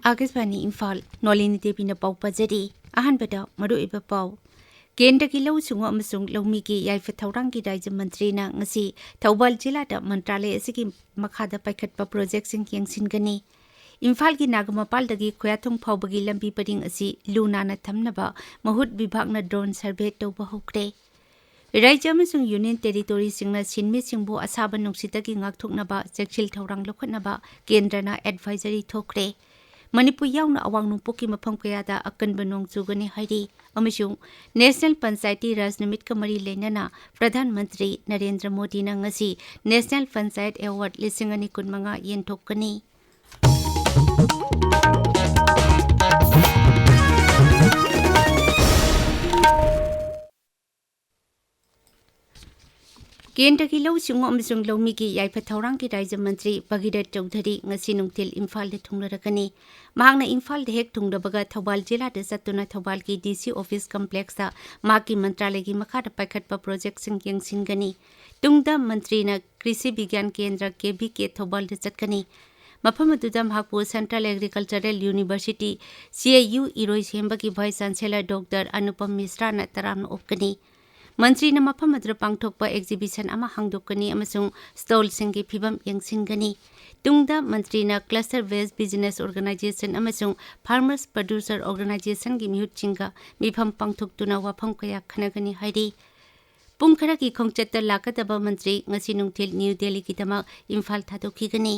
आकाशवाणी इम्फाल नोलिनी देवी न पाउ पजरी अहनबदा मरुइबा पाउ केंद्र की लौ सुंग अमसुंग लौमी की याइफ थौरांग की राज्य मंत्री ना ngasi थौबाल जिला दा मंत्रालय असगी मखादा पाइखटपा प्रोजेक्ट सिंग यंगसिनगनी इम्फाल की नागमपाल दगी खोयाथुंग फाउबगी लंबी परिंग असि लुनाना थमनबा महुत विभाग न ड्रोन सर्वे तौबा होक्रे राज्य अमसुंग यूनियन टेरिटोरी सिंगना सिनमी सिंगबो असाबा नुंगसितगी ngakthoknaba चेक्सिल थौरांग लखनबा केंद्रना एडवाइजरी थोक्रे मणिपुर याउना अवांग नुपुकी मफम कयादा अकनब नोंग चुगने हाइरी अमसुंग नेशनल पंचायती राज निमित का मरी लेनना प्रधानमंत्री नरेंद्र मोदी ना ngasi नेशनल पंचायत अवार्ड 2015 येनथोकनी केंद्र की लौ सिंग अमसुंग लौमी की याइफ थौरांग की राज्य मंत्री भगीरथ चौधरी ngasi नुंगथिल इम्फाल दे थुंगलरकनी महांगना इम्फाल दे हेक थुंगदबगा थौबाल जिला दे सत्तुना थौबाल की डीसी ऑफिस कॉम्प्लेक्स दा माकी मंत्रालय की मखादा पाइखटपा प्रोजेक्ट सिंग यंगसिनगनी तुंगदा मंत्री ना कृषि विज्ञान केंद्र केबी के थौबाल दे चटकनी मफम अदुदा महापु सेंट्रल एग्रीकल्चरल यूनिवर्सिटी CAU इरोय सेंबा की vice chancellor doctor Anupam Mishra ना तराम ओपकनी मंत्री न मफम अद्र पांगथोकपा एग्जिबिशन अमा हांगदोकनी अमसुंग स्टॉल सिंगी फिबम यंगसिनगनी तुंगदा मंत्री न क्लस्टर बेस्ड बिजनेस ऑर्गेनाइजेशन अमसुंग फार्मर्स प्रोड्यूसर ऑर्गेनाइजेशन की मिहुत चिंगा मिफम पांगथोकतुना वाफम कया खनगनी हाइरी पुंग खरा की खोंगचत लाकदबा मंत्री ngasi नुंगथिल न्यू दिल्ली की तमा इम्फाल थादोखिगनी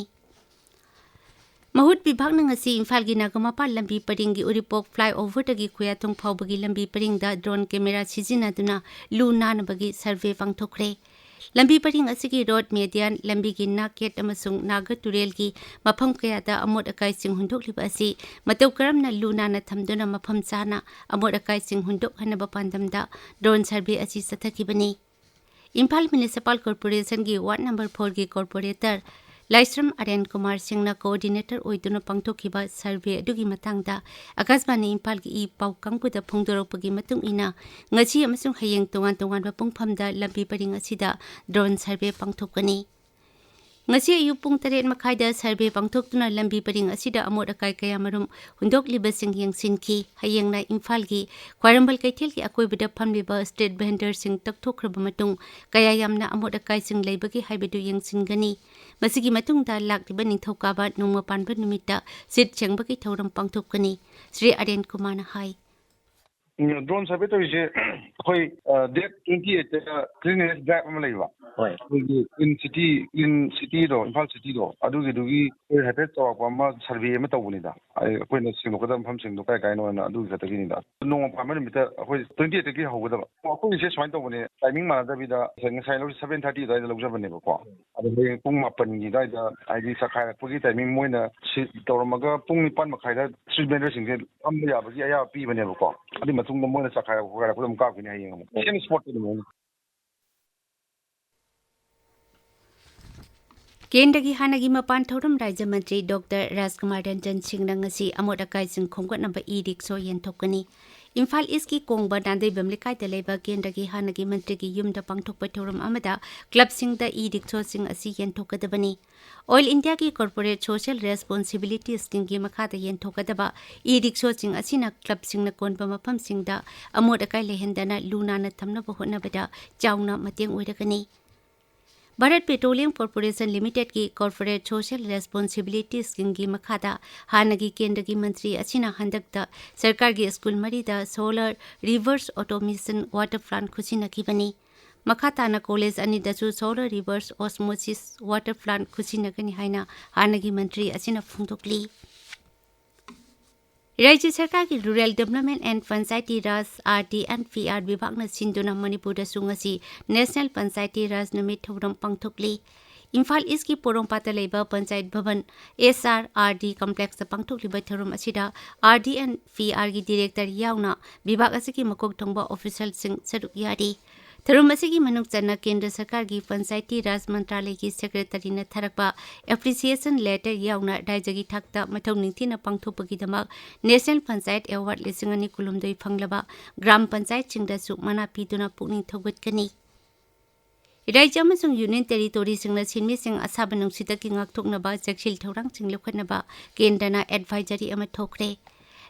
महुत विभाग न ngasi इम्फाल की नागमपा लंबी परिंग की उरिपोक फ्लाईओवर तगी खुयाथुंग फाउबगी लंबी परिंग दा ड्रोन कैमरा सिजिनादुना लू नानबगी सर्वे पांगथोखरे लंबी परिंग असगी रोड मेडियन लंबी की नाकेट अमसुंग नागा तुरेल की मफम कयादा अमोट अकाई सिंग हुंदोकलिबा असि मतौ करमना लू नाना थमदुना मफम चाना अमोट अकाई सिंग हुंदोक हनबा पांदमदा ड्रोन सर्वे असि सथकिबनी इम्फाल म्युनिसिपल कॉर्पोरेशन की वार्ड नंबर 4 की कॉर्पोरेटर लाइस्रम अरेन कुमार सिंह ना कोऑर्डिनेटर ओइदुना पांगथोखिबा सर्वे अदुगी मतंगदा आकाशवाणी इम्फाल की ई पाउ कांगपुदा फोंदोरपगी मतुंग इना ngasi अमसुंग हयेंग तोंगान तोंगान पुंगफमदा लंबी परिंग असिदा ड्रोन सर्वे पांगथोकनी ngasi ayu pung 8 मखाइदा सर्वे पांगथोकतुना लंबी परिंग असिदा अमोट अकाई कया मरुम हुंदोकलिबसिंग यंगसिनकी हयेंगना इम्फाल की ख्वारंबल कैथेल की अकोइबदा फमलिबा स्टेट वेंडर सिंग तकथोखरबा मतुंग कया यामना अमोट अकाई सिंग लेबगी हाइबदु यंगसिनगनी मसिगी मतुंगदा लाक्लिबा निंगथौकाबा नोंमा पानबा नुमित्ता सिट चेंबगी थौरम पांगथोकनी श्री अरेन कुमार ना हाई ड्रोन सर्वे तौरिसे अखोई डेट 28 क्लीनेस ड्राइव अमा लैबा होय इन सिटी दो इम्फाल सिटी दो अदुगी हाइफे चौक अमा सर्वे अमा तौबनिदा अखोइना सिंगोकदा मफम सिंगदो काय कायनो ना अदुगी खतगिनिदा नोंमा पामा निमित्ता अखोई 28 की हौगदबा अखोइसे स्वाइन तौबने टाइमिंग मानदबिदा ngасai लो 7:30 दाइ लौजबनेबको अदे पुंग 9 की दाइदा आइदि सखायरपगी टाइमिंग मोइना तौरमगा पुंग 9 मखाइदा स्ट्रीट वेंडर सिंगे अम्बा याबगी अया पीबनेबको अदि मतुंग मोइना सखायरपगा पुदम काफिनि हायेंग सेम स्पॉट दे केंद्र की हानगी मपान थौरम राज्य मंत्री डॉक्टर राजकुमार रंजन सिंह ngasi अमोट अकाई सिंग खोंगटनबा ई रिक्सो येनथोकनी इम्फाल ईस्ट की कोंगबा नांदैबम लेकाइदा लेबा केंद्र की हानगी मंत्री की युमदा पांगथोकपा थौरम अमदा क्लब सिंग दा ई रिक्सो सिंग असि येनथोकदबनी ऑयल इंडिया की कॉर्पोरेट सोशल रेस्पॉन्सिबिलिटी स्कीम की मखादा येनथोकदबा ई रिक्सो सिंग असिना क्लब सिंग न कोनबा मफम सिंग दा अमोट अकाई लेहेंदना लूनाना थमनबा होनबदा चाउना मतेंग ओइरगनी भारत पेट्रोलियम कॉर्पोरेशन लिमिटेड की कॉर्पोरेट सोशल रेस्पॉन्सिबिलिटी स्कीम की मखादा हानगी केंद्र की मंत्री असिना हंदकता सरकार की स्कूल मरीदा solar reverse automation water plant खुसिनकीबनी मखाताना कॉलेज अनिदसु solar reverse osmosis water plant खुसिनगनी हाइना हानगी मंत्री असिना फोंदोकली राज्य सरकार की rural development and Panchayati Raj RD&PR विभाग न सिंधुना मणिपुर सुंगसी नेशनल पंचायती राज नुमित थौरम पांगथोकली इम्फाल ईस्ट की पोरोंपाता लेबा पंचायत भवन SRRD कॉम्प्लेक्स पांगथोकलिबा थौरम असिदा RD&PR की डायरेक्टर याउना विभाग असकी मकोक थोंबा ऑफिशियल सिंग सरुक यारी थरुम असगी मनुक चन्ना केंद्र सरकार की पंचायती राज मंत्रालय की सेक्रेटरी ने थरकपा एप्रिसिएशन लेटर याउना राज्यगी थाकता मथौ निंथिना पांगथोपगीदमक नेशनल पंचायत अवार्ड 2019 फंगलबा ग्राम पंचायत सिंगदसु मना पीदुना पुकनिंग थौगतकनी राज्य अमसुंग यूनियन टेरिटोरीसिंगना सिनमिसिंग असाबा नुंगसितकी ngakthoknaba cheksil thorangching lokhatnaba kendana advisory ama thokre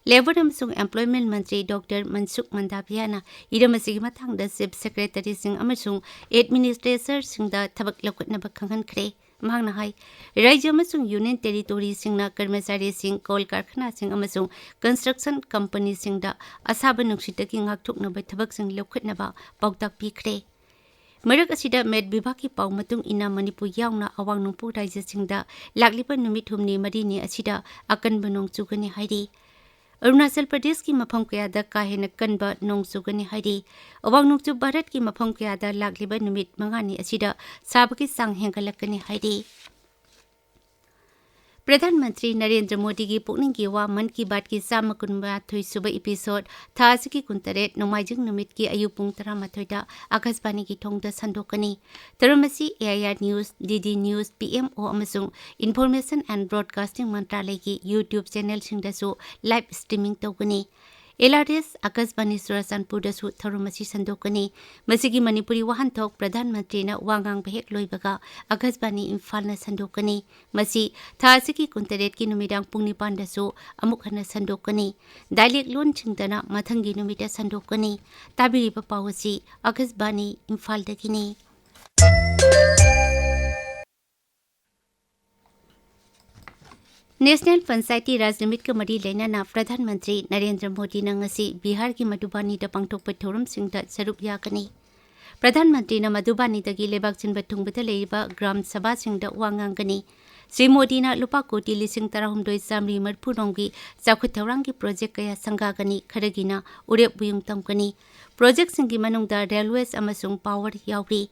labour अमसुंग एम्प्लॉयमेंट मंत्री डॉक्टर मनसुख मंडावियाना इरमसिगी मथांगदा चीफ सेक्रेटरी सिंग अमसुंग एडमिनिस्ट्रेटर सिंगदा थबक लौकटनबा खंगनख्रे मांगना हाई राज्य अमसुंग यूनियन टेरिटोरी सिंगना कर्मचारी सिंग कोल कारखाना सिंग अमसुंग कंस्ट्रक्शन कंपनी सिंगदा असाबा नुंगसितकी ngakthoknaba थबक सिंग लौकटनबा पाउताक पिख्रे मरक असिदा मेट विभाग की पाउ मतुंग इना मणिपुर यावना अवांग नोंगपु राज्य सिंगदा लाक्लिबा नुमित हुमनी मरीनी असिदा अकनबा नोंग चुगनी हाइरी अरुणाचल प्रदेश की मफम कयादा काहेन कनबा नोंग चुगनी हाइरी अवांग नोंगचु भारत की मफम कयादा लाक्लिबा नुमित मंगानी असिदा साबकी सांग हेंगलकनी हाइरी प्रधानमंत्री नरेंद्र मोदी की पुकनिंग की वा मन की बात की 128 सुबह एपिसोड थासी की 19 नोमाइजिंग नुमित की अयु पुंग 13 आकाशवाणी की थोंगदा संदोकनी तरमसी AIR news DD news PMO अमसुंग इन्फॉर्मेशन एंड ब्रॉडकास्टिंग मंत्रालय की यूट्यूब चैनल सिंगदसु लाइव स्ट्रीमिंग तौगनी एलआरएस आकाशवाणी सुरसनपुरदसु थरुमसी संदोकनी मसिगी मणिपुरी वाहनथोक प्रधानमंत्री न वांगांग बहेक लोइबगा आकाशवाणी इम्फाल न संदोकनी मसी थासिकी 19 की नुमिदांग पुंग निपानदसु अमुक हन संदोकनी डायलेक्ट लोन छिंगदना मथंगी नुमिदा संदोकनी ताबिरिबा पावसी आकाशवाणी इम्फाल दगिनी नेशनल पंचायती राज निमित का मरी लेना प्रधानमंत्री नरेंद्र मोदी नंगसी बिहार की मधुबानी पांगथोकपा थौरमसिंगदा सरुप याकनी प्रधानमंत्री मधुबानी दगी लेबाक चिनबा थुंगबदा लेइबा ग्राम सभा सिंगदा वांगांगनी श्री मोदी लुपा कोटी 13,930 की चाखुत थौरांग की प्रोजेक्ट कया संगागनी खरगिना उरेप बुयुंग तमकनी प्रोजेक्ट सिंगी मनुंगदा रेलवेज अमसुंग पावर यावरी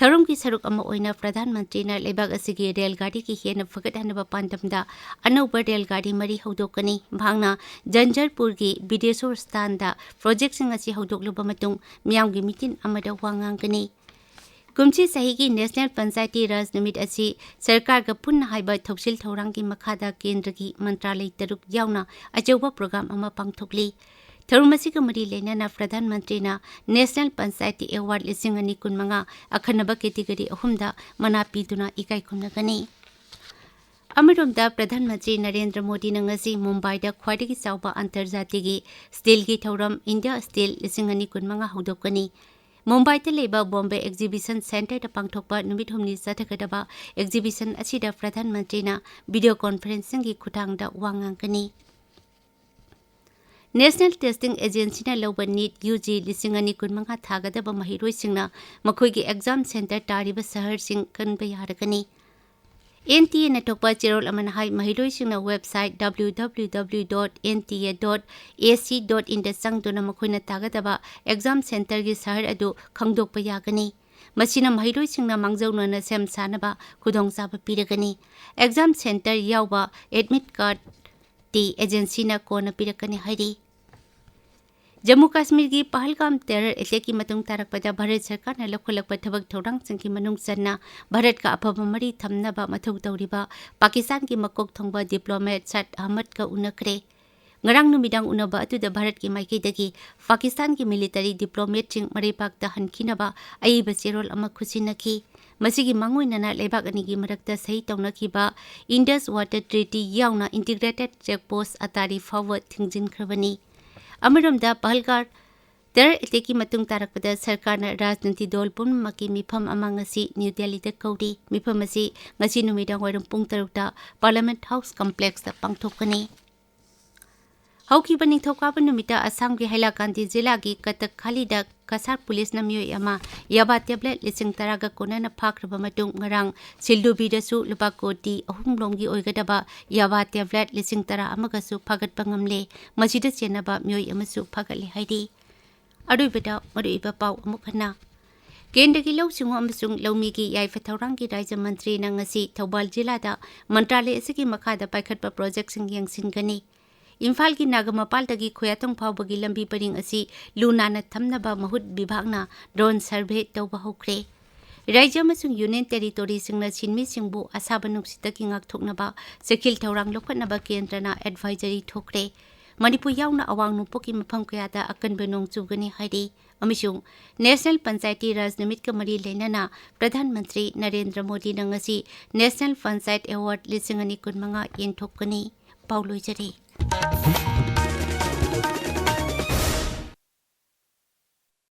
थरुम की सरुक अमा ओइना प्रधानमंत्री न लेबाग असिगी रेलगाड़ी की हेन फगटहनबा पांडमदा अनौबा रेलगाड़ी मरी हौदोकनी भांगना जंजरपुर की बिदेश्वर स्थानदा प्रोजेक्ट सिंग असि हौदोकलुबा मतुंग मियामगी मीटिंग अमदा वांगांगनी कुमची सही की नेशनल पंचायती राज निमित असि सरकार का पुन्ना हाइबा थौसिल थौरांग की मखादा केंद्र की मंत्रालय तरुक यावना अचौबा प्रोग्राम अमा पांगथोकली थरुमसी का मरी लेना प्रधानमंत्री नेशनल पंचायती अवार्ड 2015 अखनब कैटेगरी अहुमदा मना पीदुना इकाई खुमनगनी अमरोमदा प्रधानमंत्री नरेंद्र मोदी नंगसी मुंबईदा ख्वाइदगी चाउबा अंतर्जातीय स्टील की थौरम इंडिया स्टील 2015 हौदोकनी मुंबईदा लेबा बॉम्बे एग्जीबिशन सेंटर पांगथोकपा नुमित हुमनी चथगदबा एग्जीबिशन असिदा प्रधानमंत्री वीडियो कॉन्फ्रेंसिंग की खुटांगदा वांगांगनी नेशनल टेस्टिंग एजेंसी लौब नीट यूजी 2015 थागदब महिरोइसिंगना मखोइगी एग्जाम सेंटर तारिब शहरसिंग कनबा यारगनी एनटीए नथोकपा चिरोल अमन हाई महिरोइसिंगना वेबसाइट www.nta.ac.in दा संगदुना मखोइना तागदब एग्जाम सेंटर की शहर अदु खंगदोकपा यागनी मसीना महिरोइसिंगना मांगजौनना सेम सानबा खुदोंगचाबा पिरगनी एग्जाम सेंटर यावबा एडमिट कार्ड टी एजेंसी न कोन पिरकनी हाइरी जम्मू कश्मीर की पहलगाम टेरर अटैक की मतुंग तारकपदा भारत सरकार ने लखोलकपा थबक थौरांगसिंग की मनुंग चन्ना भारत का अफबा मरी थमनबा मथौ तौरिबा पाकिस्तान की मकोक थोंबा डिप्लोमेट सैद अहमद का उनखरे ngarang numidang unaba atuda Bharat की माइकेदगी पाकिस्तान की मिलिटरी डिप्लोमेट सिंग मरेपाकता हनखिनबा अइबा चेरोल अमा खुसिनखी मसिगी मांगोइनना लेबाक अनिगी मरक्ता सही तौनखिबा इंडस वाटर ट्रीटी यावना इंटीग्रेटेड चेकपोस्ट अतारी फावत थिंगजिनख्रबनी अमरमदा पहलगार टेरर अटैक की मतुंग तारकपदा सरकारना राजनीति दल पुनमकी मिफम अमा ngasi न्यू दिल्लीदा कौरी मिफम असि ngasi नुमिदांग वाइरम पुंग 3 पार्लियामेंट हाउस कॉम्प्लेक्स दा पांगथोकनी हौखिबा निथौकाबा नुमिता असम की हैलाकांदी जिला की कतक खालीदा कसार पुलिस नमियोय अमा याबा टेबलेट 10 गा कोनना फाख्रबा मतुंग ngarang सिलदुबीदसु लुपा कोटी अहुमलोंगी ओइगदबा याबा टेबलेट 10 अमगसु फागतपा ngamle मसिदा चेनबा मियोय अमसु फागले हाइदी अरुइबदा मरुइबा पाउ अमुखना केंद्र की लौसिंगो अमसुंग लौमी की याइफा थौरांग की राज्य मंत्री नंगसी थौबाल जिलादा मंत्रालय असगी मखादा पाइखटपा प्रोजेक्ट सिंग यंगसिनगनी इम्फाल की नागमपाल तगी खोयातोंग फावबगी लंबी परिंग असि लुनाना थमनबा महुत विभागना ड्रोन सर्वे तौबा हौख्रे राज्य अमसुंग यूनियन टेरिटोरी सिंगना सिनमी सिंगबु असाबा नुक्सितकी ngakthoknaba सेखिल थौरांग लोखटनबा केंद्रना एडवाइजरी थोख्रे मणिपुर यावना अवांग नुपोकी मफम कयादा अकनबा नोंग चुगनी हाइरी अमिशुंग नेशनल पंचायती राज निमित का मरी लेना प्रधानमंत्री नरेंद्र मोदी नंगसी नेशनल पंचायत अवार्ड 2025 येंथोकनी पाउलोइजरी।